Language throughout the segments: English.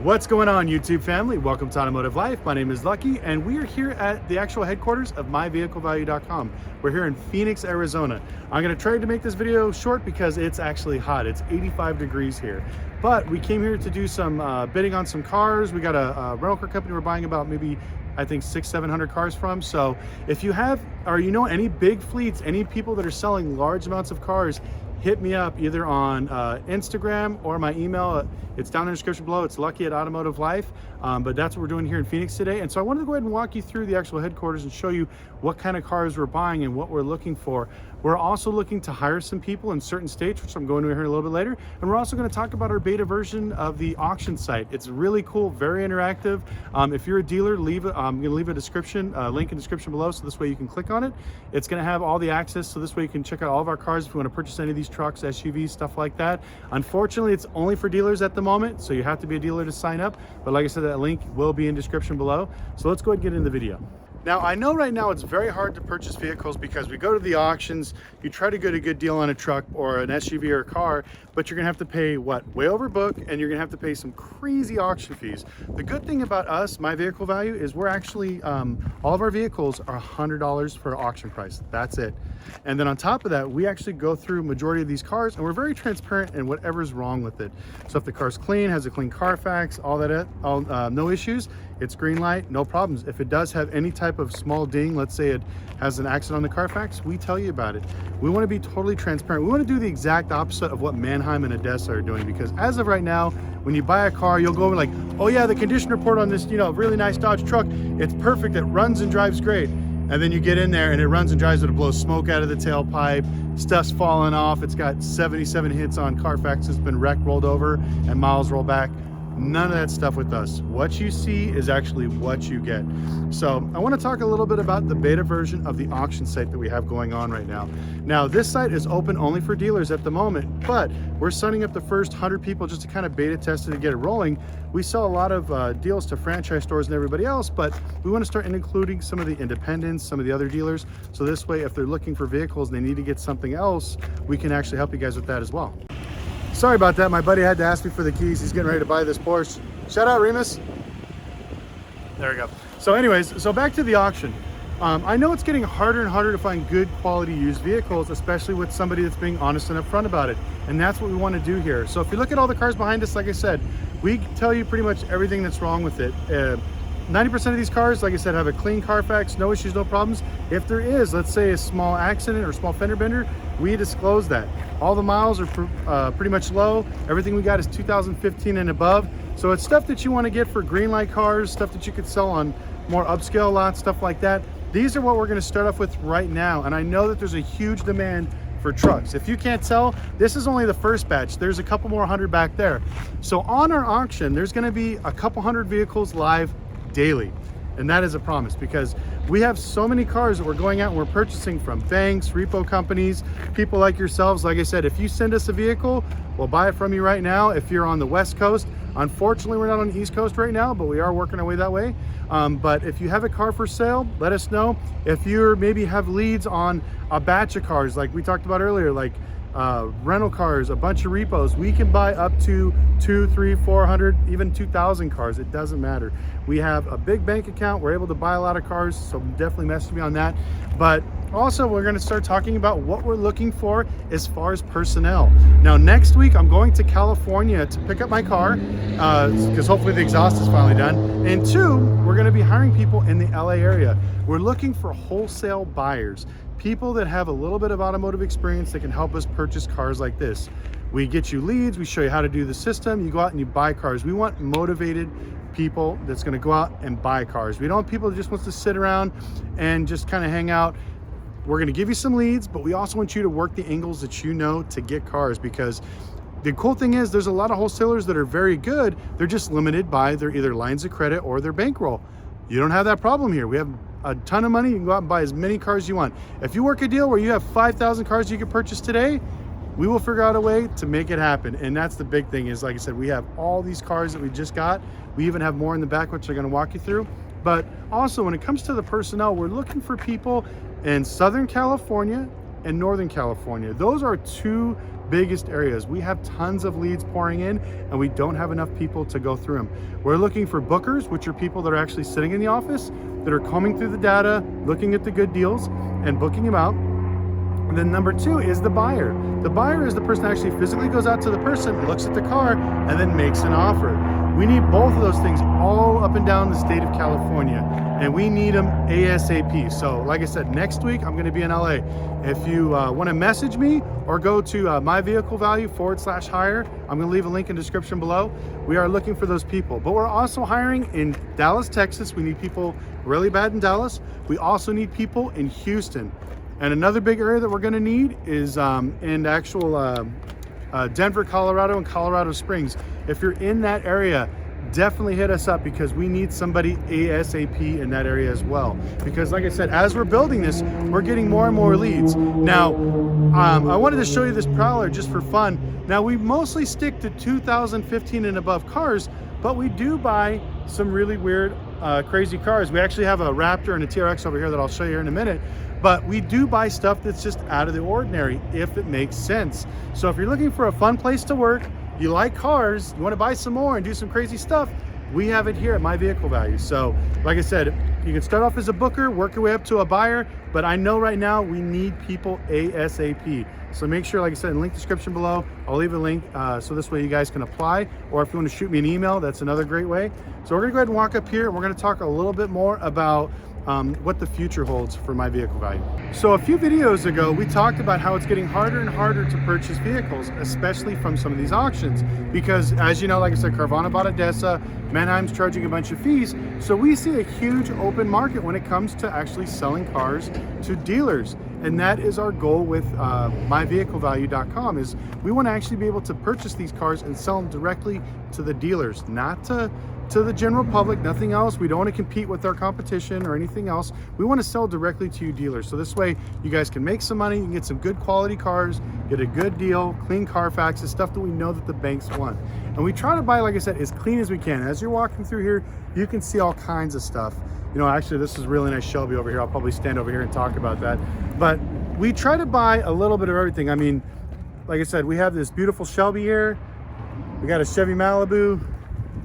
What's going on, YouTube family? Welcome to Automotive Life. My name is Lucky, and we are here at the actual headquarters of myvehiclevalue.com. We're here in Phoenix, Arizona. I'm going to try to make this video short because it's actually hot. It's 85 degrees here. But we came here to do some bidding on some cars. We got a rental car company we're buying about maybe, I think, 600-700 cars from. So if you have, or you know, any big fleets, any people that are selling large amounts of cars, hit me up either on Instagram or my email. It's down in the description below. It's Lucky at Automotive Life. But that's what we're doing here in Phoenix today. And so I wanted to go ahead and walk you through the actual headquarters and show you what kind of cars we're buying and what we're looking for. We're also looking to hire some people in certain states, which I'm going to here a little bit later. And we're also going to talk about our beta version of the auction site. It's really cool, very interactive. If you're a dealer, I'm going to leave a description, link in the description below, so this way you can click on it. It's going to have all the access, so this way you can check out all of our cars if you want to purchase any of these trucks, SUVs, stuff like that. Unfortunately, it's only for dealers at the moment, so you have to be a dealer to sign up. But like I said, that link will be in the description below. So let's go ahead and get into the video. Now, I know right now it's very hard to purchase vehicles because we go to the auctions, you try to get a good deal on a truck or an SUV or a car, but you're gonna have to pay way over book, and you're gonna have to pay some crazy auction fees. The good thing about us, My Vehicle Value, is we're actually, all of our vehicles are $100 for auction price. That's it. And then on top of that, we actually go through majority of these cars, and we're very transparent in whatever's wrong with it. So if the car's clean, has a clean Carfax, all that, no issues, it's green light, no problems. If it does have any type of small ding, let's say it has an accident on the Carfax, we tell you about it. We want to be totally transparent. We want to do the exact opposite of what Manheim and Adesa are doing, because as of right now, when you buy a car, you'll go over like, oh yeah, the condition report on this, really nice Dodge truck, it's perfect, it runs and drives great. And then you get in there and it runs and drives, it blows smoke out of the tailpipe, stuff's falling off, it's got 77 hits on Carfax, it's been wrecked, rolled over, and miles roll back. None of that stuff with us. What you see is actually what you get. So I want to talk a little bit about the beta version of the auction site that we have going on right now. Now, this site is open only for dealers at the moment, but we're signing up the first 100 people just to kind of beta test it and get it rolling. We sell a lot of deals to franchise stores and everybody else, but we want to start including some of the independents, some of the other dealers. So this way, if they're looking for vehicles and they need to get something else, we can actually help you guys with that as well. Sorry about that. My buddy had to ask me for the keys. He's getting ready to buy this Porsche. Shout out, Remus. There we go. So anyways, so back to the auction. I know it's getting harder and harder to find good quality used vehicles, especially with somebody that's being honest and upfront about it. And that's what we want to do here. So if you look at all the cars behind us, like I said, we tell you pretty much everything that's wrong with it. 90% of these cars, like I said, have a clean Carfax, no issues, no problems. If there is, let's say, a small accident or small fender bender, we disclose that. All the miles are pretty much low. Everything we got is 2015 and above. So it's stuff that you want to get for green light cars, stuff that you could sell on more upscale lots, stuff like that. These are what we're going to start off with right now. And I know that there's a huge demand for trucks. If you can't tell, this is only the first batch. There's a couple more hundred back there. So on our auction, there's going to be a couple hundred vehicles live daily, and that is a promise, because we have so many cars that we're going out and we're purchasing from banks, repo companies, people like yourselves. Like I said, if you send us a vehicle, we'll buy it from you right now. If you're on the West Coast, unfortunately we're not on the East Coast right now, but we are working our way that way. But if you have a car for sale, let us know. If you maybe have leads on a batch of cars like we talked about earlier, like rental cars, a bunch of repos, we can buy up to 200, 300, 400, even 2,000 cars. It doesn't matter. We have a big bank account. We're able to buy a lot of cars, so definitely message me on that. But also, we're going to start talking about what we're looking for as far as personnel. Now, next week, I'm going to California to pick up my car because hopefully the exhaust is finally done. And two, we're going to be hiring people in the LA area. We're looking for wholesale buyers, people that have a little bit of automotive experience that can help us purchase cars like this. We get you leads, we show you how to do the system, you go out and you buy cars. We want motivated people that's going to go out and buy cars. We don't want people that just wants to sit around and just kind of hang out. We're going to give you some leads, but we also want you to work the angles that you know to get cars, because the cool thing is there's a lot of wholesalers that are very good. They're just limited by their either lines of credit or their bankroll. You don't have that problem here. We have a ton of money. You can go out and buy as many cars as you want. If you work a deal where you have 5,000 cars you can purchase today, we will figure out a way to make it happen. And that's the big thing is, like I said, we have all these cars that we just got. We even have more in the back, which I'm going to walk you through. But also, when it comes to the personnel, we're looking for people in Southern California and Northern California. Those are two biggest areas. We have tons of leads pouring in and we don't have enough people to go through them. We're looking for bookers, which are people that are actually sitting in the office, that are combing through the data, looking at the good deals and booking them out. And then number 2 is the buyer. The buyer is the person that actually physically goes out to the person, looks at the car, and then makes an offer. We need both of those things all up and down the state of California, and we need them ASAP. So like I said, next week I'm gonna be in LA. If you wanna message me or go to myvehiclevalue/hire, I'm gonna leave a link in the description below. We are looking for those people, but we're also hiring in Dallas, Texas. We need people really bad in Dallas. We also need people in Houston. And another big area that we're gonna need is in actual Denver, Colorado, and Colorado Springs. If you're in that area, definitely hit us up because we need somebody ASAP in that area as well. Because like I said, as we're building this, we're getting more and more leads. Now, I wanted to show you this Prowler just for fun. Now, we mostly stick to 2015 and above cars, but we do buy some really weird, crazy cars. We actually have a Raptor and a TRX over here that I'll show you here in a minute. But we do buy stuff that's just out of the ordinary if it makes sense. So if you're looking for a fun place to work, you like cars, you want to buy some more and do some crazy stuff, we have it here at My Vehicle Value. So like I said, you can start off as a booker, work your way up to a buyer, but I know right now we need people ASAP. So make sure, like I said, in the link description below, I'll leave a link so this way you guys can apply, or if you want to shoot me an email, that's another great way. So we're gonna go ahead and walk up here and we're gonna talk a little bit more about what the future holds for My Vehicle Value. So a few videos ago, we talked about how it's getting harder and harder to purchase vehicles, especially from some of these auctions. Because as you know, like I said, Carvana bought Adesa, Manheim's charging a bunch of fees. So we see a huge open market when it comes to actually selling cars to dealers. And that is our goal with myvehiclevalue.com, is we want to actually be able to purchase these cars and sell them directly to the dealers, not to the general public, nothing else. We don't want to compete with our competition or anything else. We want to sell directly to you dealers. So this way you guys can make some money, you can get some good quality cars, get a good deal, clean Carfaxes, stuff that we know that the banks want. And we try to buy, like I said, as clean as we can. As you're walking through here, you can see all kinds of stuff. You know, actually this is a really nice Shelby over here. I'll probably stand over here and talk about that. But we try to buy a little bit of everything. I mean, like I said, we have this beautiful Shelby here. We got a Chevy Malibu.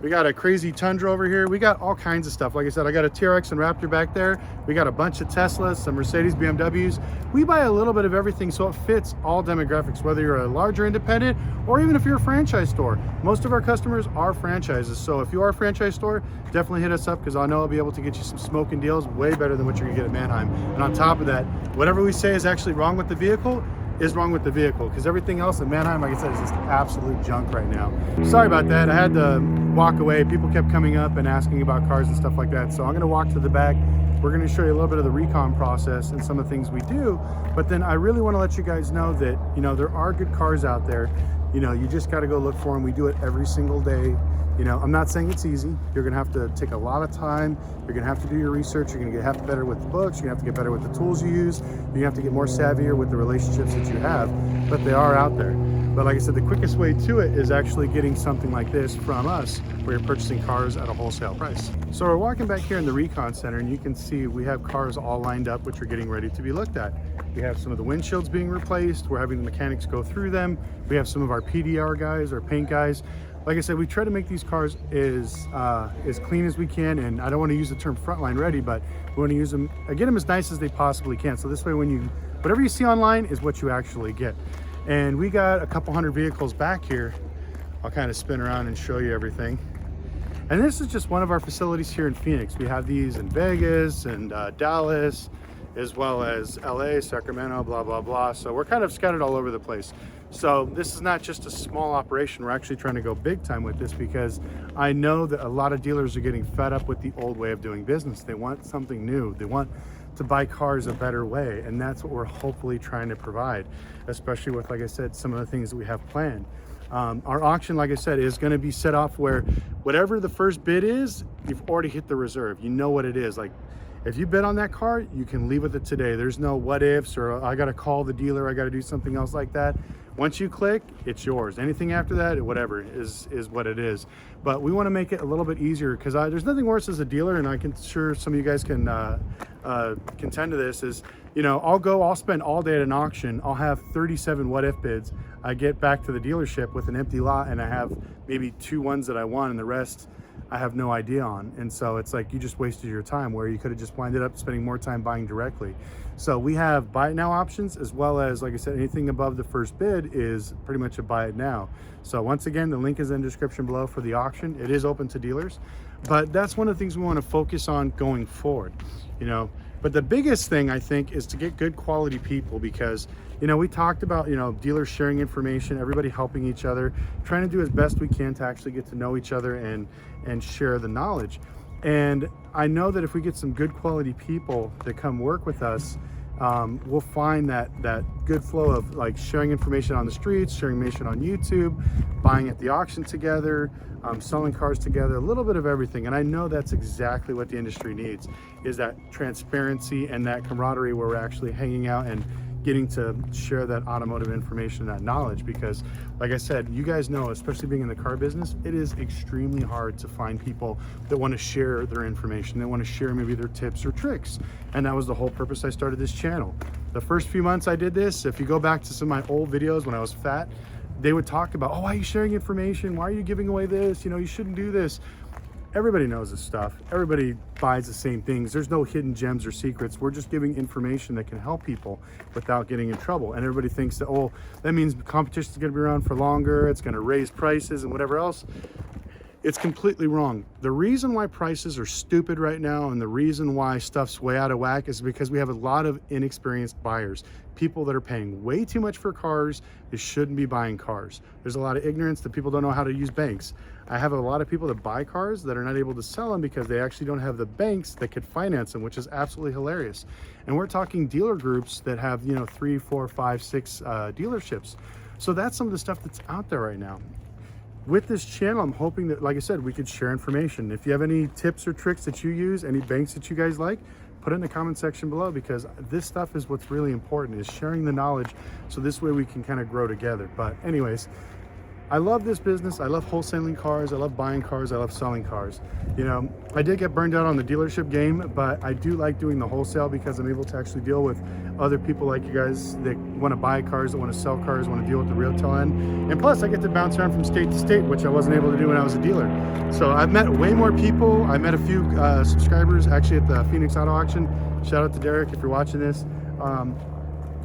We got a crazy Tundra over here. We got all kinds of stuff. Like I said, I got a TRX and Raptor back there. We got a bunch of Teslas, some Mercedes, BMWs. We buy a little bit of everything so it fits all demographics, whether you're a larger independent or even if you're a franchise store. Most of our customers are franchises. So if you are a franchise store, definitely hit us up because I know I'll be able to get you some smoking deals way better than what you're gonna get at Manheim. And on top of that, whatever we say is actually wrong with the vehicle is wrong with the vehicle, because everything else in Manheim, like I said, is just absolute junk right now. Sorry about that. I had to walk away. People kept coming up and asking about cars and stuff like that. So I'm going to walk to the back. We're going to show you a little bit of the recon process and some of the things we do. But then I really want to let you guys know that, you know, there are good cars out there. You know, you just got to go look for them. We do it every single day. You know, I'm not saying it's easy. You're gonna have to take a lot of time. You're gonna have to do your research. You're gonna have to get better with the books. You're gonna have to get better with the tools you use. You're gonna have to get more savvier with the relationships that you have, but they are out there. But like I said, the quickest way to it is actually getting something like this from us, where you're purchasing cars at a wholesale price. So we're walking back here in the Recon Center, and you can see we have cars all lined up, which are getting ready to be looked at. We have some of the windshields being replaced. We're having the mechanics go through them. We have some of our PDR guys, our paint guys. Like I said, we try to make these cars as clean as we can, and I don't want to use the term frontline ready, but we want to use them, get them as nice as they possibly can. So this way, whatever you see online is what you actually get. And we got a couple hundred vehicles back here. I'll kind of spin around and show you everything. And this is just one of our facilities here in Phoenix. We have these in Vegas and Dallas, as well as LA, Sacramento, blah, blah, blah. So we're kind of scattered all over the place. So this is not just a small operation. We're actually trying to go big time with this, because I know that a lot of dealers are getting fed up with the old way of doing business. They want something new. They want to buy cars a better way. And that's what we're hopefully trying to provide, especially with, like I said, some of the things that we have planned. Our auction, like I said, is going to be set off where whatever the first bid is, you've already hit the reserve. You know what it is. Like, if you bid on that car, you can leave with it today. There's no what ifs or I got to call the dealer, I got to do something else like that. Once you click, it's yours. Anything after that, whatever, is what it is. But we want to make it a little bit easier, because there's nothing worse as a dealer, and I can sure some of you guys can contend to this, is, you know, I'll spend all day at an auction. I'll have 37 what if bids. I get back to the dealership with an empty lot and I have maybe 2 ones that I want and the rest I have no idea on. And so it's like you just wasted your time, where you could have just winded up spending more time buying directly. So we have buy it now options, as well as, like I said, anything above the first bid is pretty much a buy it now. So once again, the link is in the description below for the auction. It is open to dealers, but that's one of the things we want to focus on going forward, you know. But the biggest thing, I think, is to get good quality people, because, you know, we talked about, you know, dealers sharing information, everybody helping each other, trying to do as best we can to actually get to know each other and share the knowledge. And I know that if we get some good quality people that come work with us, we'll find that good flow of like sharing information on the streets, sharing information on YouTube, buying at the auction together, selling cars together, a little bit of everything. And I know that's exactly what the industry needs, is that transparency and that camaraderie where we're actually hanging out and getting to share that automotive information, that knowledge. Because like I said, you guys know, especially being in the car business, it is extremely hard to find people that want to share their information. They want to share maybe their tips or tricks. And that was the whole purpose I started this channel. The first few months I did this, if you go back to some of my old videos when I was fat, they would talk about, oh, why are you sharing information? Why are you giving away this? You know, you shouldn't do this. Everybody knows this stuff. Everybody buys the same things. There's no hidden gems or secrets. We're just giving information that can help people without getting in trouble. And everybody thinks that, oh, that means competition is going to be around for longer. It's going to raise prices and whatever else. It's completely wrong. The reason why prices are stupid right now and the reason why stuff's way out of whack is because we have a lot of inexperienced buyers, people that are paying way too much for cars. They shouldn't be buying cars. There's a lot of ignorance that people don't know how to use banks. I have a lot of people that buy cars that are not able to sell them because they actually don't have the banks that could finance them, which is absolutely hilarious. And we're talking dealer groups that have, you know, 3, 4, 5, 6 dealerships. So that's some of the stuff that's out there right now. With this channel, I'm hoping that, like I said, we could share information. If you have any tips or tricks that you use, any banks that you guys like, put it in the comment section below, because this stuff is what's really important, is sharing the knowledge, so this way we can kind of grow together. But anyways, I love this business. I love wholesaling cars. I love buying cars. I love selling cars. You know, I did get burned out on the dealership game, but I do like doing the wholesale because I'm able to actually deal with other people like you guys that want to buy cars, that want to sell cars, want to deal with the retail end. And plus, I get to bounce around from state to state, which I wasn't able to do when I was a dealer. So I've met way more people. I met a few subscribers actually at the Phoenix Auto Auction. Shout out to Derek if you're watching this.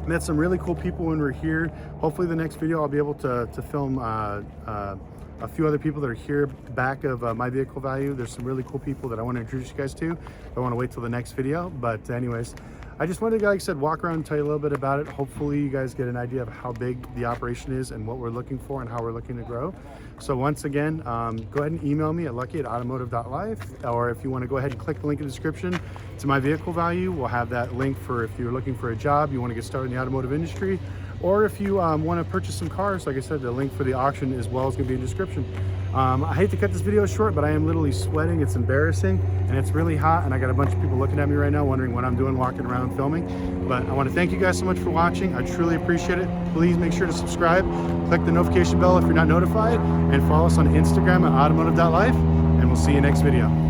Met some really cool people when we're here. Hopefully the next video I'll be able to film a few other people that are here back of My Vehicle Value. There's some really cool people that I want to introduce you guys to. I want to wait till the next video, but anyways, I just wanted to, like I said, walk around and tell you a little bit about it. Hopefully you guys get an idea of how big the operation is and what we're looking for and how we're looking to grow. So once again, go ahead and email me at lucky@automotive.life, or if you want to go ahead and click the link in the description to My Vehicle Value, we'll have that link for if you're looking for a job, you want to get started in the automotive industry, or if you want to purchase some cars. Like I said, the link for the auction as well is going to be in the description. I hate to cut this video short, but I am literally sweating. It's embarrassing and it's really hot, and I got a bunch of people looking at me right now wondering what I'm doing walking around filming. But I want to thank you guys so much for watching. I truly appreciate it. Please make sure to subscribe, click the notification bell if you're not notified, and follow us on Instagram at automotive.life, and we'll see you next video.